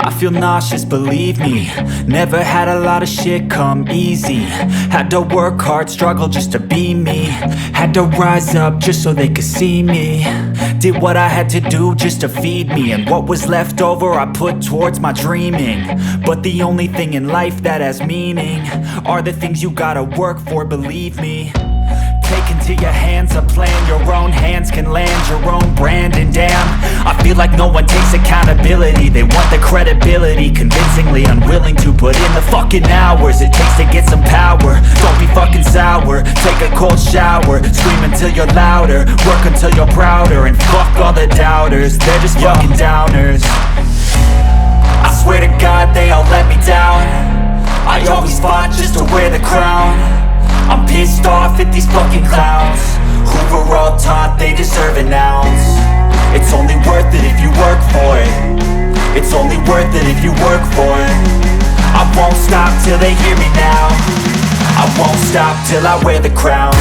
I feel nauseous, believe me. Never had a lot of shit come easy. Had to work hard, struggle just to be me. Had to rise up just so they could see me. Did what I had to do just to feed me. And what was left over I put towards my dreaming. But the only thing in life that has meaning are the things you gotta work for, believe me. Take into your hands a plan, your own hands can land your own brand. And damn, I feel like no one takes accountability. They want the credibility, convincingly unwilling to put in the fucking hours it takes to get some power. Don't be fucking sour, take a cold shower. Scream until you're louder, work until you're prouder. And fuck all the doubters, they're just fucking downers. I swear to God they all let me down. I always fought just to wear the crown. I'm pissed off at these fucking clowns who were all taught they deserve an ounce. It's only worth it if you work for it. It's only worth it if you work for it. I won't stop till they hear me now. I won't stop till I wear the crown.